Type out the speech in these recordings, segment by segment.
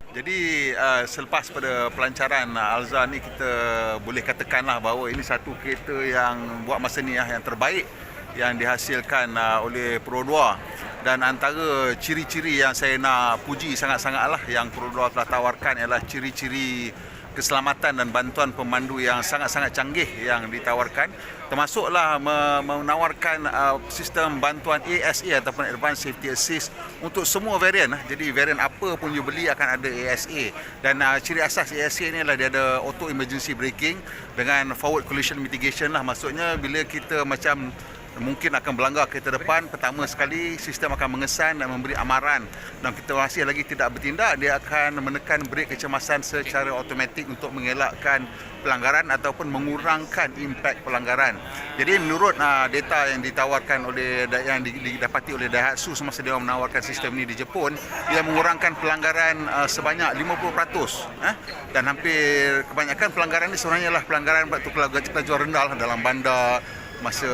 Jadi selepas pada pelancaran Alza ni, kita boleh katakanlah bahawa ini satu kereta yang buat masa ni yang terbaik yang dihasilkan oleh Perodua. Dan antara ciri-ciri yang saya nak puji sangat-sangatlah yang Perodua telah tawarkan ialah ciri-ciri keselamatan dan bantuan pemandu yang sangat-sangat canggih yang ditawarkan, termasuklah menawarkan sistem bantuan ASA ataupun Advanced Safety Assist untuk semua varian. Jadi varian apa pun you beli akan ada ASA, dan ciri asas ASA ni adalah dia ada auto emergency braking dengan forward collision mitigation lah. Maksudnya bila kita macam mungkin akan berlanggar kereta depan, pertama sekali sistem akan mengesan dan memberi amaran, dan kita masih lagi tidak bertindak, dia akan menekan brek kecemasan secara automatik untuk mengelakkan pelanggaran ataupun mengurangkan impak pelanggaran. Jadi menurut data yang ditawarkan oleh yang didapati oleh Daihatsu semasa dia menawarkan sistem ini di Jepun, dia mengurangkan pelanggaran sebanyak 50%, dan hampir kebanyakan pelanggaran ini sebenarnya lah pelanggaran waktu kelajuan rendah dalam bandar, masa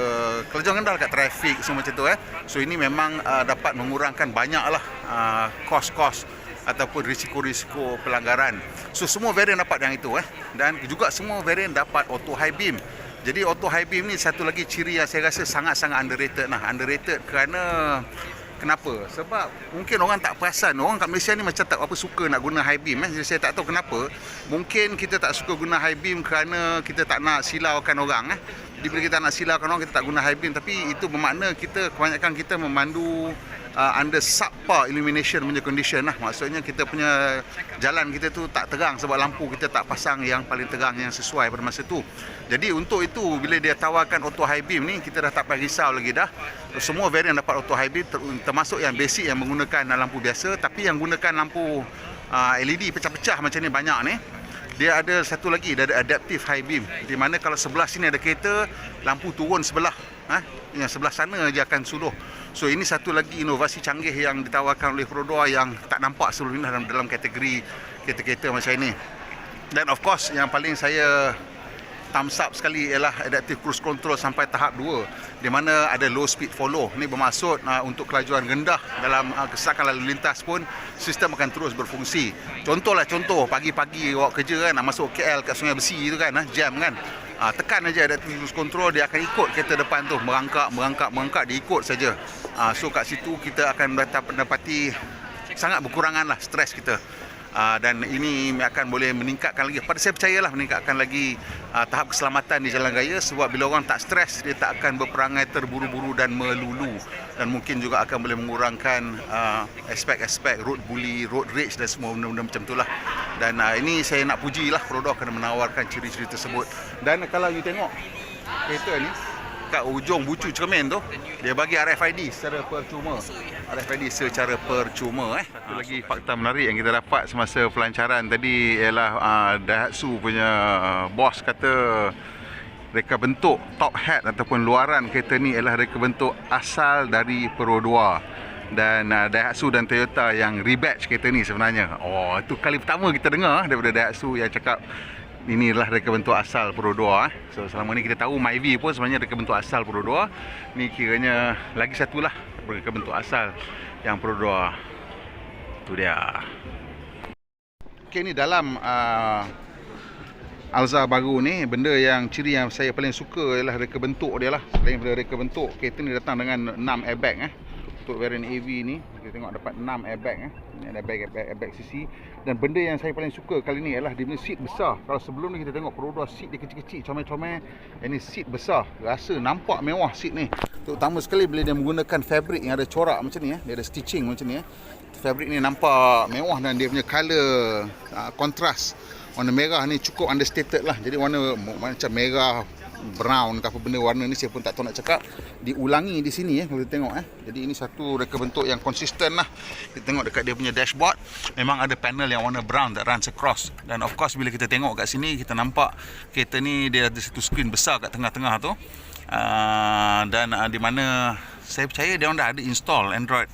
kelajuan rendah kat trafik, semua macam tu. So ini memang dapat mengurangkan banyaklah kos-kos ataupun risiko-risiko pelanggaran. So semua varian dapat yang itu, dan juga semua varian dapat auto high beam. Jadi auto high beam ni satu lagi ciri yang saya rasa sangat-sangat underrated. Underrated kerana kenapa? Sebab mungkin orang tak perasan, orang kat Malaysia ni macam tak apa suka nak guna high beam. Jadi saya tak tahu kenapa. Mungkin kita tak suka guna high beam kerana kita tak nak silaukan orang. Jadi bila kita nak silaukan orang, kita tak guna high beam. Tapi itu bermakna kebanyakan kita memandu under subpar illumination punya condition lah. Maksudnya kita punya jalan kita tu tak terang sebab lampu kita tak pasang yang paling terang yang sesuai pada masa tu. Jadi untuk itu bila dia tawarkan auto high beam ni, kita dah tak payah risau lagi dah. Semua varian dapat auto high beam, termasuk yang basic yang menggunakan lampu biasa, tapi yang gunakan lampu LED pecah-pecah macam ni banyak ni. Dia ada satu lagi, dia ada adaptive high beam, di mana kalau sebelah sini ada kereta, lampu turun sebelah, yang sebelah sana je akan suluh. So ini satu lagi inovasi canggih yang ditawarkan oleh Perodua yang tak nampak sebelum ini dalam kategori kereta-kereta macam ini. Dan of course yang paling saya thumbs up sekali ialah adaptive cruise control sampai tahap 2, di mana ada low speed follow. Ini bermaksud untuk kelajuan rendah dalam kesesakan lalu lintas pun sistem akan terus berfungsi. Contoh pagi-pagi awak kerja nak masuk KL kat Sungai Besi tu jam tekan aja adaptive cruise control, dia akan ikut kereta depan tu merangkak dia ikut saja. So kat situ kita akan mendapati sangat berkuranganlah stres kita. Dan ini akan boleh meningkatkan lagi, pada saya percayalah meningkatkan lagi tahap keselamatan di jalan raya, sebab bila orang tak stres, dia tak akan berperangai terburu-buru dan melulu, dan mungkin juga akan boleh mengurangkan aspek-aspek road bully, road rage dan semua benda-benda macam itulah. Dan ini saya nak pujilah Perodua kerana menawarkan ciri-ciri tersebut. Dan kalau you tengok kereta ni kat ujung bucu cermin tu, dia bagi RFID secara percuma. Satu lagi fakta menarik yang kita dapat semasa pelancaran tadi ialah Daihatsu punya bos kata reka bentuk top hat ataupun luaran kereta ni ialah reka bentuk asal dari Perodua. Dan Daihatsu dan Toyota yang rebatch kereta ni sebenarnya. Itu kali pertama kita dengar daripada Daihatsu yang cakap inilah reka bentuk asal Perodua. So selama ni kita tahu Myvi pun sebenarnya reka bentuk asal Perodua. Ni kiranya lagi satulah reka bentuk asal yang Perodua. Tu dia. Okey, ni dalam Alza baru ni, benda yang ciri yang saya paling suka ialah reka bentuk dia lah. Selain daripada reka bentuk, kereta ni datang dengan 6 airbag Untuk varian AV ni kita tengok dapat 6 airbag Ini ada airbag sisi. Dan benda yang saya paling suka kali ni ialah dia punya seat besar. Kalau sebelum ni kita tengok Perodua seat dia kecil-kecil, comel-comel. Ini seat besar, rasa nampak mewah seat ni. Terutama sekali bila dia menggunakan fabric yang ada corak macam ni, dia ada stitching macam ni. Fabric ni nampak mewah dan dia punya color kontras warna merah ni cukup understated lah. Jadi warna macam merah brown ke apa benda warna ni saya pun tak tahu nak cakap. Diulangi di sini kalau kita tengok Jadi ini satu reka bentuk yang konsisten lah. Kita tengok dekat dia punya dashboard, memang ada panel yang warna brown that runs across. Dan of course bila kita tengok kat sini, kita nampak kereta ni dia ada satu skrin besar kat tengah-tengah tu. Dan di mana saya percaya dia orang dah ada install Android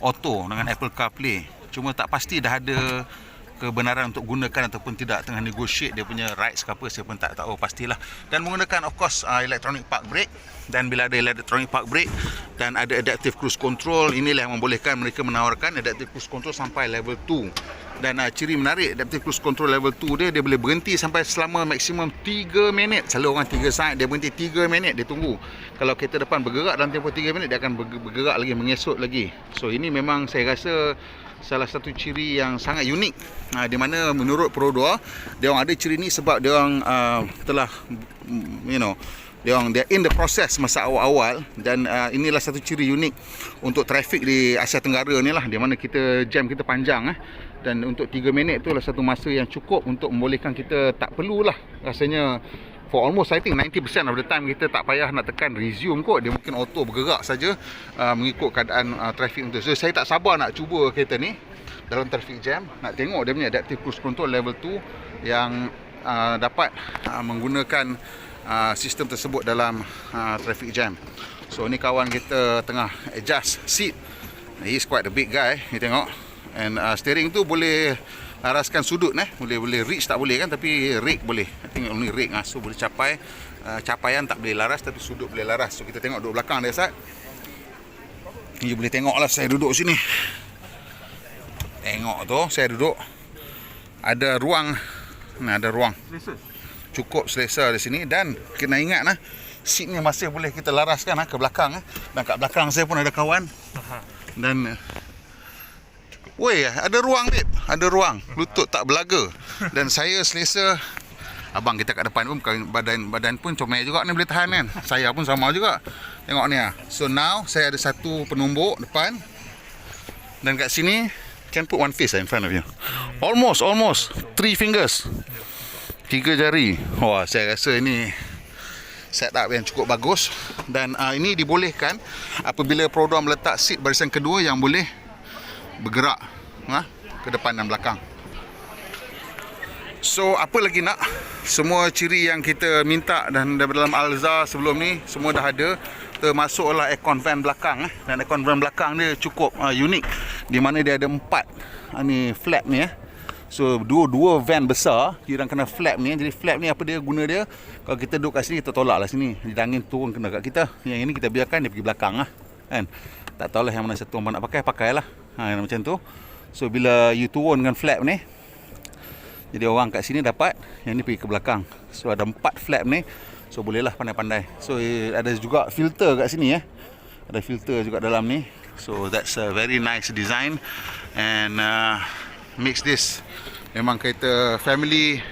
Auto dengan Apple CarPlay. Cuma tak pasti dah ada kebenaran untuk gunakan ataupun tidak, tengah negotiate dia punya rights ke apa, saya pun tak tahu pastilah. Dan menggunakan of course electronic park brake, dan bila ada electronic park brake dan ada adaptive cruise control, inilah yang membolehkan mereka menawarkan adaptive cruise control sampai level 2. Dan ciri menarik adaptive cruise control level 2 dia boleh berhenti sampai selama maksimum 3 minit. Selalu orang 3 saat, dia berhenti 3 minit, dia tunggu. Kalau kereta depan bergerak dalam tempoh 3 minit, dia akan bergerak lagi, mengesot lagi. So ini memang saya rasa salah satu ciri yang sangat unik, di mana menurut Pro 2 dia orang ada ciri ni sebab dia orang telah dia in the process masa awal-awal. Dan inilah satu ciri unik untuk trafik di Asia Tenggara ni lah, di mana kita jam kita panjang dan untuk 3 minit tu lah satu masa yang cukup untuk membolehkan kita tak perlulah rasanya for almost I think 90% of the time kita tak payah nak tekan resume kot, dia mungkin auto bergerak saja mengikut keadaan trafik itu. So saya tak sabar nak cuba kereta ni dalam traffic jam, nak tengok dia punya adaptive cruise control level 2 yang dapat menggunakan sistem tersebut dalam traffic jam. So ni kawan kita tengah adjust seat. He's quite a big guy, ni tengok. And steering tu boleh laraskan sudut boleh reach tak boleh kan, tapi rake boleh. I think only rake so boleh capai capaian tak boleh laras, tapi sudut boleh laras. So kita tengok duduk belakang dia Sat. Ni boleh tengok lah saya duduk sini. Tengok tu saya duduk. Ada ruang. Ada ruang. Cukup selesa di sini, dan kena ingat seat ni masih boleh kita laraskan ke belakang dan kat belakang saya pun ada kawan. Dan weh, ada ruang babe, ada ruang. Lutut tak belaga. Dan saya selesa. Abang kita kat depan pun badan pun comel juga ni, boleh tahan kan. Saya pun sama juga. Tengok ni So now saya ada satu penumbuk depan. Dan kat sini can put one face in front of you. Almost 3 fingers. 3 jari. Wah, saya rasa ini setup yang cukup bagus. Dan ini dibolehkan apabila Pro 2 meletak seat barisan kedua yang boleh bergerak ke depan dan belakang. So apa lagi nak? Semua ciri yang kita minta dan dalam Alza sebelum ni semua dah ada, termasuklah aircon van belakang dan aircon van belakang dia cukup unik, di mana dia ada 4 ni flap ni So dua van besar kira kena flap ni. Jadi flap ni apa dia guna dia? Kalau kita duduk kat sini, kita tolak lah sini, jadi angin turun kena kat kita. Yang ini kita biarkan dia pergi belakang kan. Tak tahulah yang mana satu orang nak pakailah. Macam tu. So bila you turun dengan flap ni, jadi orang kat sini dapat, yang ni pergi ke belakang. So ada 4 flap ni. So bolehlah pandai-pandai. So ada juga filter kat sini Ada filter juga dalam ni. So that's a very nice design. And makes this memang kereta family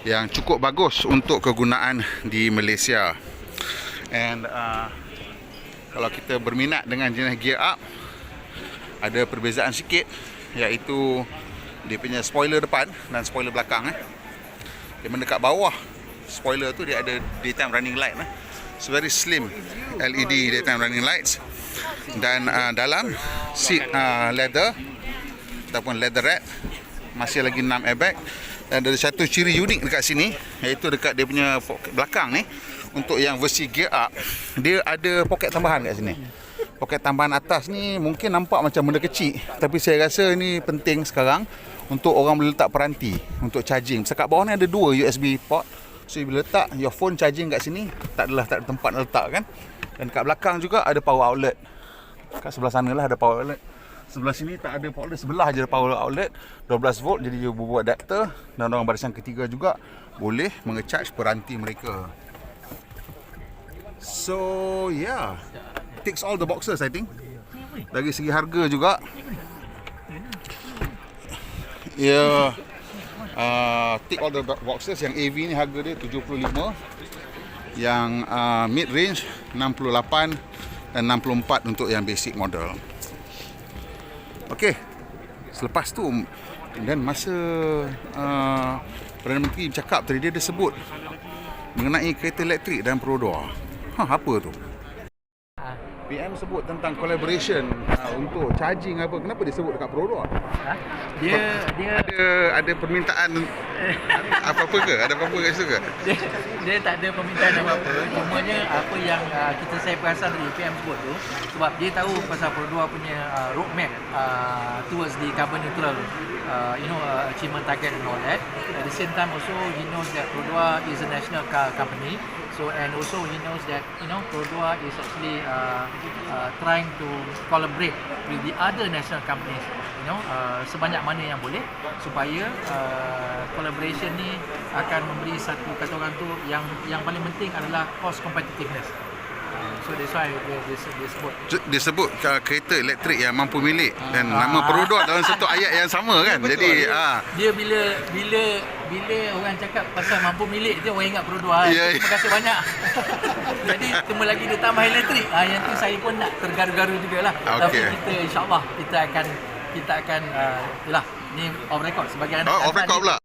yang cukup bagus untuk kegunaan di Malaysia. And kalau kita berminat dengan jenis gear up, ada perbezaan sikit, iaitu dia punya spoiler depan dan spoiler belakang. Dia mendekat bawah spoiler tu dia ada daytime running light. It's very slim LED daytime running lights. Dan dalam seat leather ataupun leatherette masih lagi 6 airbag. Dan ada satu ciri unik dekat sini, iaitu dekat dia punya belakang ni. Untuk yang versi gear up, dia ada poket tambahan kat sini. Poket tambahan atas ni mungkin nampak macam benda kecil, tapi saya rasa ni penting sekarang untuk orang boleh letak peranti untuk charging. Sekat bawah ni ada 2 USB port. So bila letak your phone charging kat sini, tak ada tempat nak letak kan. Dan kat belakang juga ada power outlet. Kat sebelah sana lah ada power outlet. Sebelah sini tak ada power outlet, sebelah je ada power outlet 12 volt. Jadi dia buat adapter, dan orang barisan ketiga juga boleh mengecharge peranti mereka. So yeah, ticks all the boxes I think. Dari segi harga juga, tick all the boxes. Yang AV ni harga dia 75, yang mid range 68 dan 64 untuk yang basic model. Okey, selepas tu dan masa Perdana Menteri bercakap tadi, dia sebut mengenai kereta elektrik dan Pro 2. Apa tu? PM sebut tentang collaboration untuk charging apa. Kenapa dia sebut dekat Pro 2? Dia ada permintaan apa-apa ke? Ada apa-apa kat situ ke? Dia tak ada permintaan apa-apa. Cumanya apa yang saya perasan dari PM sebut tu, sebab dia tahu pasal Pro 2 punya roadmap towards the carbon neutral achievement target and all that. At the same time also he knows that Pro 2 is a national car company. So and also he knows that Pro 2 is actually trying to collaborate with the other national companies. sebanyak mana yang boleh supaya collaboration ni akan memberi satu, kata orang tu, yang paling penting adalah cost competitiveness. So that's why dia sebut Disebut kereta elektrik yang mampu milik dan nama Perodua dalam satu ayat yang sama kan. betul. Jadi Dia bila orang cakap pasal mampu milik, dia orang ingat Perodua. Ya, Terima kasih banyak. Jadi cuma lagi dia tambah elektrik. Yang tu saya pun nak tergaru-garu jugalah. Tapi Okey. kita insya-Allah kita akan yalah, ni off record sebagai anak off record pula.